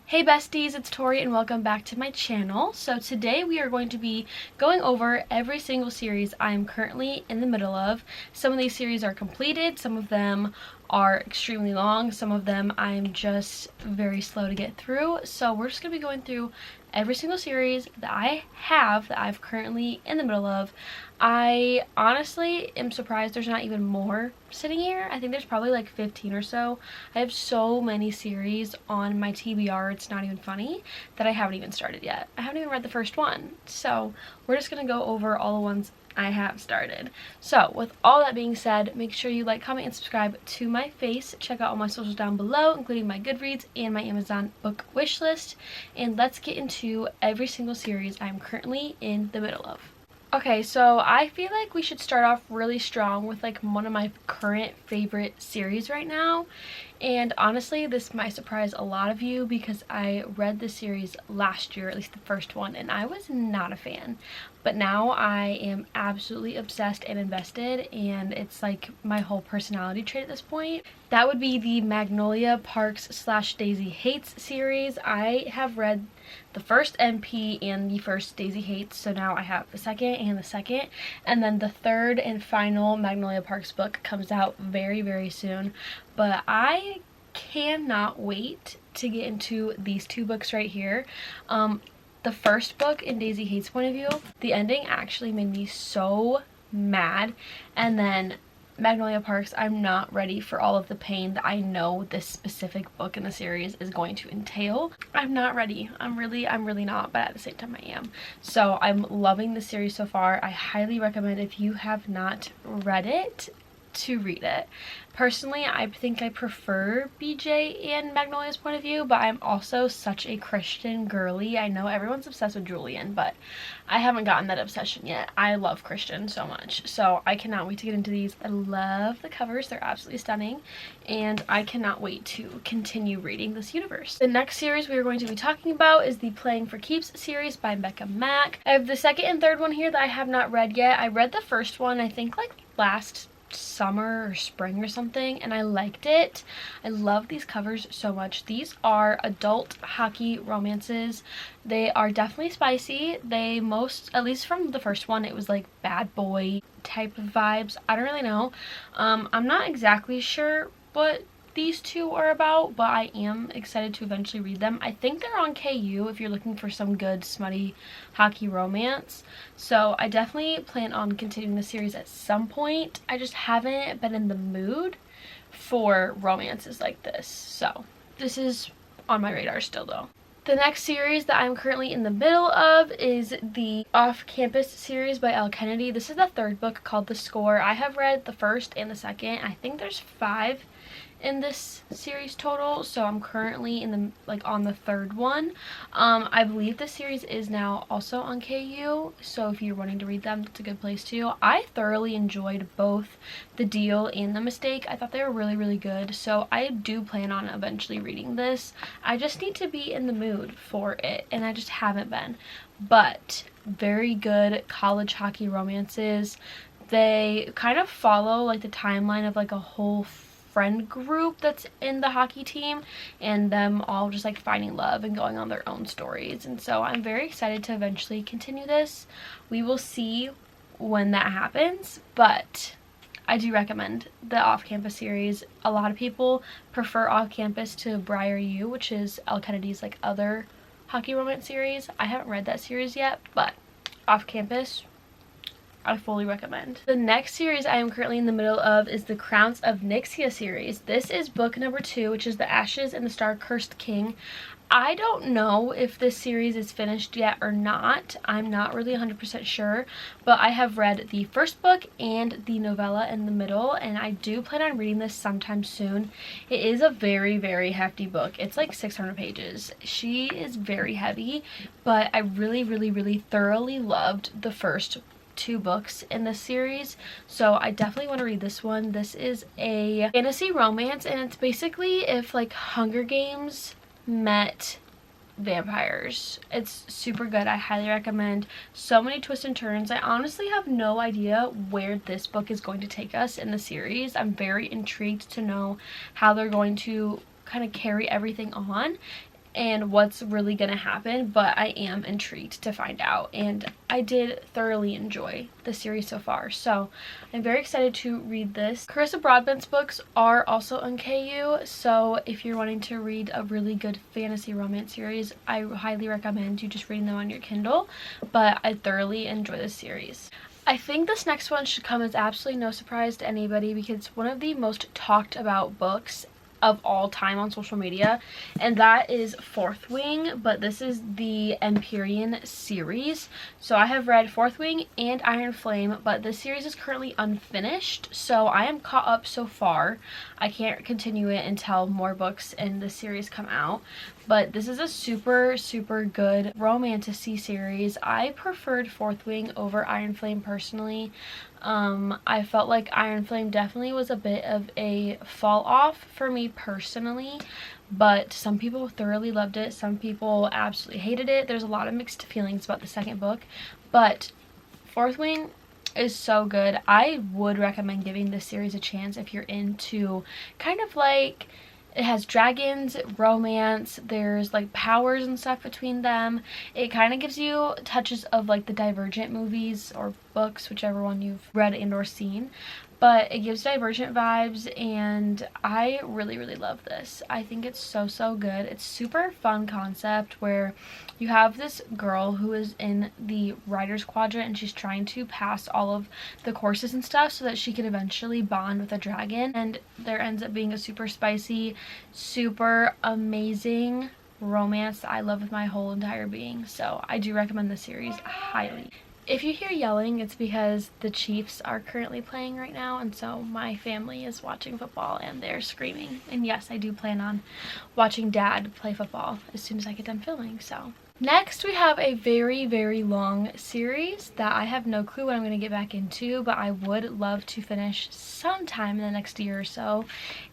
Hey besties, it's Tori and welcome back to my channel. So today we are going to be going over every single series I am currently in the middle of. Some of these series are completed, some of them are extremely long, some of them I'm just very slow to get through. So we're just going to be going through every single series that I'm currently in the middle of. I honestly am surprised there's not even more sitting here. I think there's probably like 15 or so. I have so many series on my TBR, it's not even funny, that I haven't even started yet. I haven't even read the first one. So we're just gonna go over all the ones I have started. So with all that being said, make sure you like, comment, and subscribe to my face. Check out all my socials down below, including my Goodreads and my Amazon book wish list. And let's get into every single series I'm currently in the middle of. Okay, so I feel like we should start off really strong with like one of my current favorite series right now. And honestly, this might surprise a lot of you because I read the series last year, at least the first one, and I was not a fan. But now I am absolutely obsessed and invested, and it's like my whole personality trait at this point. That would be the Magnolia Parks / Daisy Hates series. I have read the first MP and the first Daisy Hates, so now I have the second, and then the third and final Magnolia Parks book comes out very, very soon. But I cannot wait to get into these two books right here. The first book, in Daisy Hates' point of view, the ending actually made me so mad, and then Magnolia Parks, I'm not ready for all of the pain that I know this specific book in the series is going to entail. I'm not ready. I'm really not, but at the same time I am. So I'm loving the series so far. I highly recommend, if you have not read it, to read it. Personally, I think I prefer BJ and Magnolia's point of view, but I'm also such a Christian girly. I know everyone's obsessed with Julian, but I haven't gotten that obsession yet. I love Christian so much, so I cannot wait to get into these. I love the covers. They're absolutely stunning, and I cannot wait to continue reading this universe. The next series we are going to be talking about is the Playing for Keeps series by Becca Mack. I have the second and third one here that I have not read yet. I read the first one, I think, like last summer or spring or something, and I liked it. I love these covers so much. These are adult hockey romances. They are definitely spicy. At least from the first one, it was like bad boy type of vibes. I don't really know. I'm not exactly sure what these two are about, but I am excited to eventually read them. I think they're on KU if you're looking for some good smutty hockey romance. So I definitely plan on continuing the series at some point. I just haven't been in the mood for romances like this. So this is on my radar still though. The next series that I'm currently in the middle of is the Off-Campus series by Elle Kennedy. This is the third book, called The Score. I have read the first and the second. I think there's 5 in this series total, so I'm currently on the third one. I believe this series is now also on KU, so if you're wanting to read them, it's a good place to. I thoroughly enjoyed both The Deal and The Mistake. I thought they were really good, so I do plan on eventually reading this. I just need to be in the mood for it, and I just haven't been. But very good college hockey romances. They kind of follow like the timeline of like a whole friend group that's in the hockey team, and them all just like finding love and going on their own stories. And so I'm very excited to eventually continue this. We will see when that happens, but I do recommend the Off-Campus series. A lot of people prefer Off-Campus to Briar U, which is Elle Kennedy's like other hockey romance series. I haven't read that series yet, but Off-Campus, I fully recommend. The next series I am currently in the middle of is the Crowns of Nyxia series. This is book number 2, which is The Ashes and the Star-Cursed King. I don't know if this series is finished yet or not. I'm not really 100% sure, but I have read the first book and the novella in the middle, and I do plan on reading this sometime soon. It is a very, very hefty book. It's like 600 pages. She is very heavy, but I really thoroughly loved the first 2 books in this series, so I definitely want to read this one. This is a fantasy romance, and it's basically if like Hunger Games met vampires. It's super good. I highly recommend. So many twists and turns. I honestly have no idea where this book is going to take us in the series. I'm very intrigued to know how they're going to kind of carry everything on. and what's really gonna happen, but I am intrigued to find out, and I did thoroughly enjoy the series so far, so I'm very excited to read this. Carissa Broadbent's books are also on KU, so if you're wanting to read a really good fantasy romance series, I highly recommend you just reading them on your Kindle, but I thoroughly enjoy this series. I think this next one should come as absolutely no surprise to anybody because it's one of the most talked about books of all time on social media, and that is Fourth Wing, but this is the Empyrean series. So I have read Fourth Wing and Iron Flame, but this series is currently unfinished, so I am caught up so far. I can't continue it until more books in the series come out, but this is a super good romantasy series. I preferred Fourth Wing over Iron Flame personally. I felt like Iron Flame definitely was a bit of a fall off for me personally, but some people thoroughly loved it, some people absolutely hated it. There's a lot of mixed feelings about the second book, but Fourth Wing is so good. I would recommend giving this series a chance if you're into kind of like, it has dragons, romance, there's like powers and stuff between them. It kind of gives you touches of like the Divergent movies or books, whichever one you've read and or seen. But it gives Divergent vibes, and I really love this. I think it's so good. It's super fun concept where you have this girl who is in the writer's quadrant, and she's trying to pass all of the courses and stuff so that she can eventually bond with a dragon, and there ends up being a super spicy, super amazing romance that I love with my whole entire being. So I do recommend this series highly. If you hear yelling, it's because the Chiefs are currently playing right now, and so my family is watching football and they're screaming. And yes, I do plan on watching Dad play football as soon as I get done filming, so. Next, we have a very long series that I have no clue what I'm going to get back into, but I would love to finish sometime in the next year or so,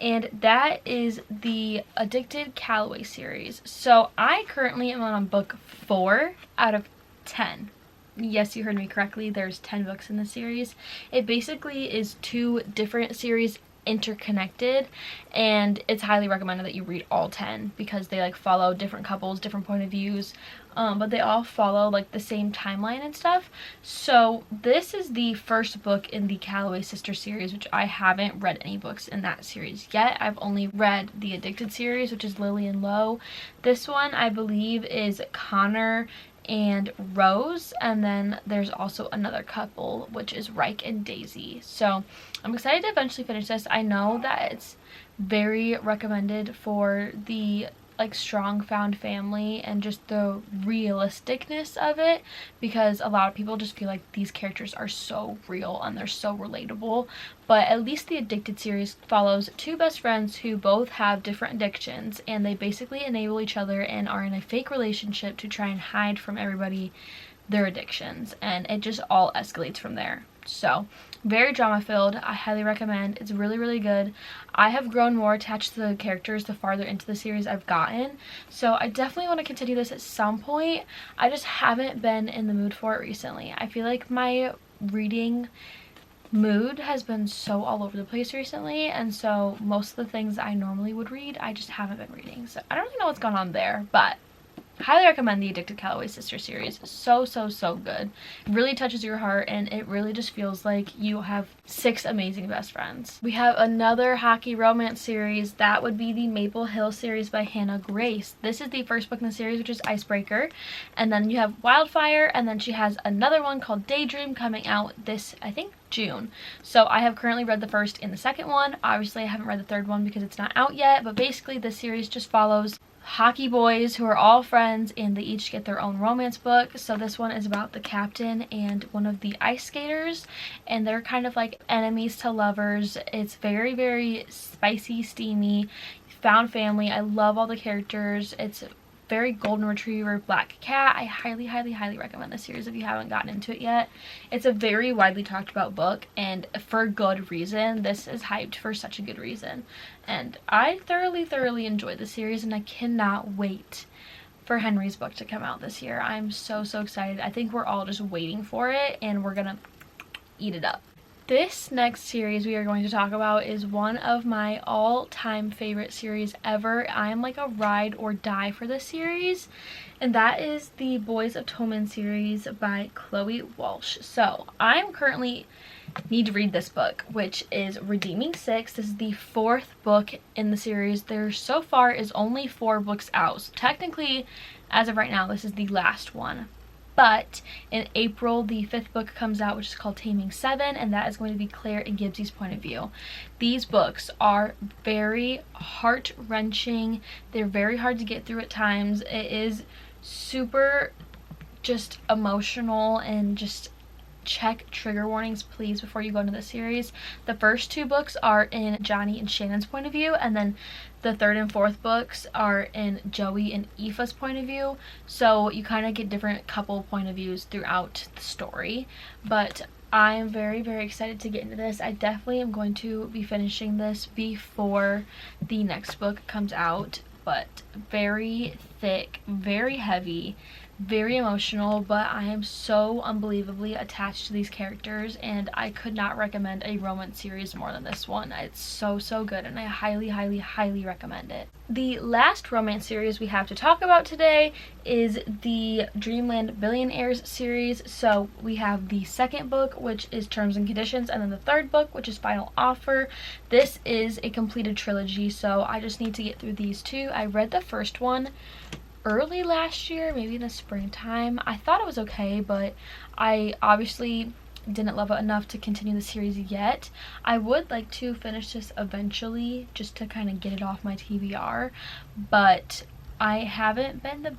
and that is the Addicted-Callaway series. So I currently am on book 4 out of 10. Yes, you heard me correctly. There's 10 books in the series. It basically is 2 different series interconnected, and it's highly recommended that you read all 10 because they like follow different couples, different point of views, but they all follow like the same timeline and stuff. So this is the first book in the Callaway sister series, which I haven't read any books in that series yet. I've only read the Addicted series, which is Lily and Lo. This one I believe is Connor and Rose, and then there's also another couple, which is Reich and Daisy. So I'm excited to eventually finish this. I know that it's very recommended for the like strong found family and just the realisticness of it, because a lot of people just feel like these characters are so real and they're so relatable. But at least the Addicted series follows 2 best friends who both have different addictions, and they basically enable each other and are in a fake relationship to try and hide from everybody their addictions, and it just all escalates from there. So very drama filled. I highly recommend. It's really good. I have grown more attached to the characters the farther into the series I've gotten, so I definitely want to continue this at some point. I just haven't been in the mood for it recently. I feel like my reading mood has been so all over the place recently, and so most of the things I normally would read I just haven't been reading, so I don't really know what's going on there, but highly recommend the Addicted-Callaway sister series. So good. It really touches your heart, and it really just feels like you have 6 amazing best friends. We have another hockey romance series. That would be the Maple Hill series by Hannah Grace. This is the first book in the series, which is Icebreaker, and then you have Wildfire, and then she has another one called Daydream coming out this, I think, June. So I have currently read the first and the second one. Obviously I haven't read the third one because it's not out yet, but basically this series just follows hockey boys who are all friends, and they each get their own romance book. So this one is about the captain and one of the ice skaters, and they're kind of like enemies to lovers. It's very spicy, steamy, found family. I love all the characters. It's very golden retriever, black cat. I highly recommend this series if you haven't gotten into it yet. It's a very widely talked about book, and for good reason. This is hyped for such a good reason, and I thoroughly enjoy the series, and I cannot wait for Henry's book to come out this year. I'm so excited. I think we're all just waiting for it, and we're gonna eat it up. This next series we are going to talk about is one of my all-time favorite series ever. I am like a ride or die for this series, and that is the Boys of Tommen series by Chloe Walsh. So I'm currently need to read this book, which is Redeeming Six. This is the 4th book in the series. There so far is only 4 books out, so technically as of right now this is the last one. But in April, the 5th book comes out, which is called Taming Seven, and that is going to be Claire and Gibbs's point of view. These books are very heart-wrenching. They're very hard to get through at times. It is super just emotional, and just check trigger warnings please before you go into the series. The first 2 books are in Johnny and Shannon's point of view, and then the 3rd and 4th books are in Joey and Aoife's point of view, so you kind of get different couple point of views throughout the story. But I am very, very excited to get into this. I definitely am going to be finishing this before the next book comes out, but very thick, very heavy, very emotional, but I am so unbelievably attached to these characters, and I could not recommend a romance series more than this one. It's so good, and I highly, highly, highly recommend it. The last romance series we have to talk about today is the Dreamland Billionaires series. So we have the 2nd book, which is Terms and Conditions, and then the 3rd book, which is Final Offer. This is a completed trilogy, so I just need to get through these 2. I read the first one early last year, maybe in the springtime. I thought it was okay, but I obviously didn't love it enough to continue the series yet. I would like to finish this eventually, just to kind of get it off my TBR, but I haven't been the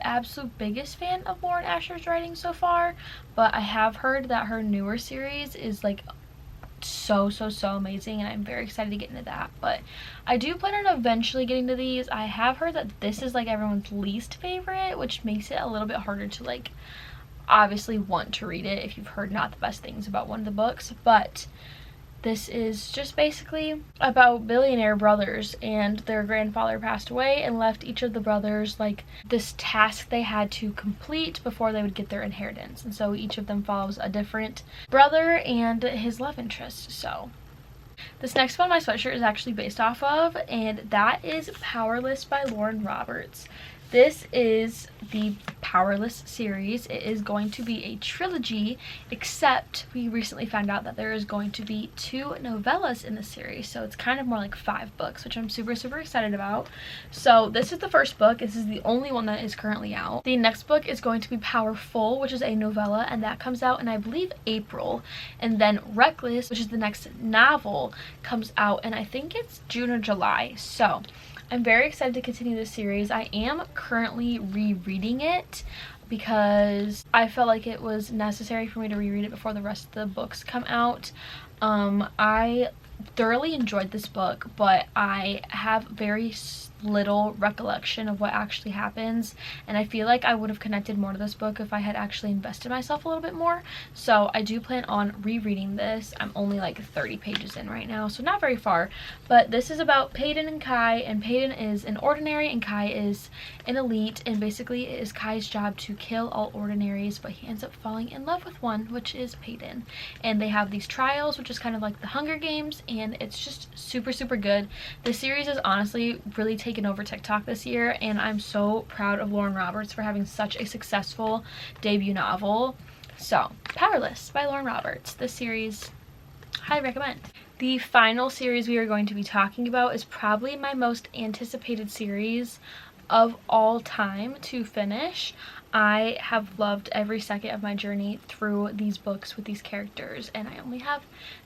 absolute biggest fan of Lauren Asher's writing so far, but I have heard that her newer series is like so amazing, and I'm very excited to get into that. But I do plan on eventually getting to these. I have heard that this is like everyone's least favorite, which makes it a little bit harder to like obviously want to read it if you've heard not the best things about one of the books. But this is just basically about billionaire brothers, and their grandfather passed away and left each of the brothers like this task they had to complete before they would get their inheritance. And so each of them follows a different brother and his love interest. So this next one my sweatshirt is actually based off of, and that is Powerless by Lauren Roberts. This is the Powerless series. It is going to be a trilogy, except we recently found out that there is going to be 2 novellas in the series, so it's kind of more like 5 books, which I'm super excited about. So this is the first book. This is the only one that is currently out. The next book is going to be Powerful, which is a novella, and that comes out in, I believe, April. And then Reckless, which is the next novel, comes out, and I think it's June or July. So I'm very excited to continue this series. I am currently rereading it because I felt like it was necessary for me to reread it before the rest of the books come out. I thoroughly enjoyed this book, but I have very little recollection of what actually happens, and I feel like I would have connected more to this book if I had actually invested myself a little bit more. So I do plan on rereading this. I'm only like 30 pages in right now, so not very far, but this is about Peyton and Kai, and Peyton is an ordinary and Kai is an elite, and basically it is Kai's job to kill all ordinaries, but he ends up falling in love with one, which is Peyton. And they have these trials, which is kind of like the Hunger Games, and it's just super good. The series is honestly really taken over TikTok this year, and I'm so proud of Lauren Roberts for having such a successful debut novel. So Powerless by Lauren Roberts. This series, highly recommend. The final series we are going to be talking about is probably my most anticipated series of all time to finish. I have loved every second of my journey through these books with these characters, and I only have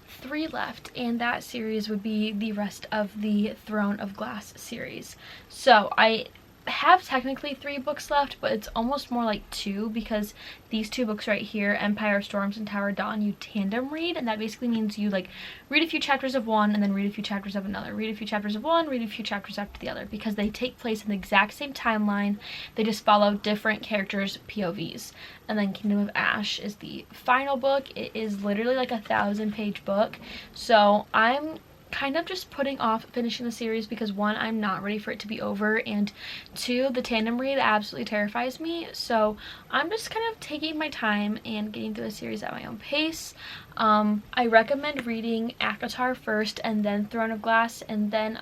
3 left, and that series would be the rest of the Throne of Glass series. So I have technically 3 books left, but it's almost more like 2, because these 2 books right here, Empire Storms and Tower Dawn, you tandem read, and that basically means you like read a few chapters of one and then read a few chapters of another, read a few chapters of one, read a few chapters after the other, because they take place in the exact same timeline. They just follow different characters' POVs. And then Kingdom of Ash is the final book. It is literally like a 1,000-page book, so I'm kind of just putting off finishing the series because one, I'm not ready for it to be over, and two, the tandem read absolutely terrifies me. So I'm just kind of taking my time and getting through the series at my own pace. I recommend reading ACOTAR first and then Throne of Glass and then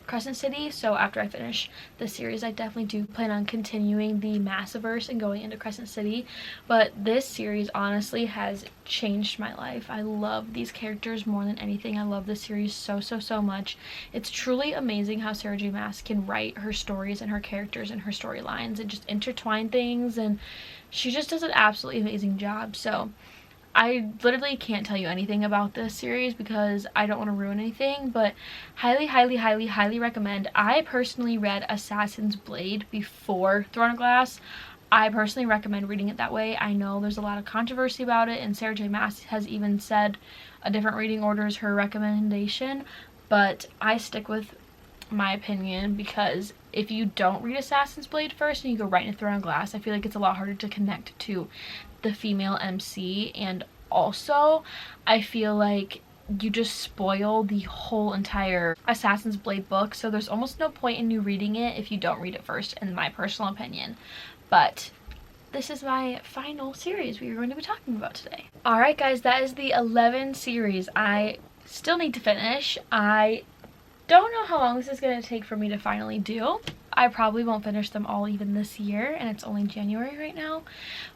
Crescent City. So after I finish the series, I definitely do plan on continuing the Massiverse and going into Crescent City. But this series honestly has changed my life. I love these characters more than anything. I love this series so much. It's truly amazing how Sarah J Maas can write her stories and her characters and her storylines and just intertwine things, and she just does an absolutely amazing job. So I literally can't tell you anything about this series because I don't want to ruin anything, but highly recommend. I personally read Assassin's Blade before Throne of Glass. I personally recommend reading it that way. I know there's a lot of controversy about it, and Sarah J Maas has even said a different reading order is her recommendation, but I stick with my opinion because if you don't read Assassin's Blade first and you go right into Throne of Glass, I feel like it's a lot harder to connect to the female MC, and also I feel like you just spoil the whole entire Assassin's Blade book, so there's almost no point in you reading it if you don't read it first, in my personal opinion. But this is my final series we are going to be talking about today. Alright guys, that is the 11 series I still need to finish. I don't know how long this is going to take for me to finally do. I probably won't finish them all even this year, and it's only January right now.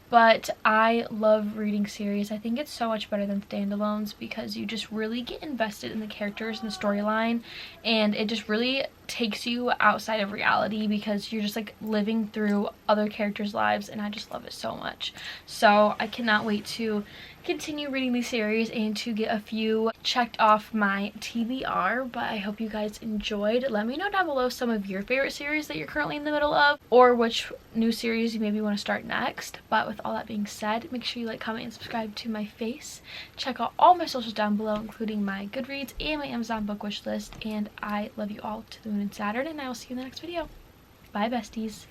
But I love reading series. I think it's so much better than standalones because you just really get invested in the characters and the storyline, and it just really takes you outside of reality because you're just like living through other characters' lives, and I just love it so much. So I cannot wait to continue reading these series and to get a few checked off my TBR, but I hope you guys enjoyed. Let me know down below some of your favorite series that you're currently in the middle of, or which new series you maybe want to start next. But with all that being said, make sure you like, comment, and subscribe to my face. Check out all my socials down below, including my Goodreads and my Amazon book wish list, and I love you all to the moon and Saturn, and I will see you in the next video. Bye besties.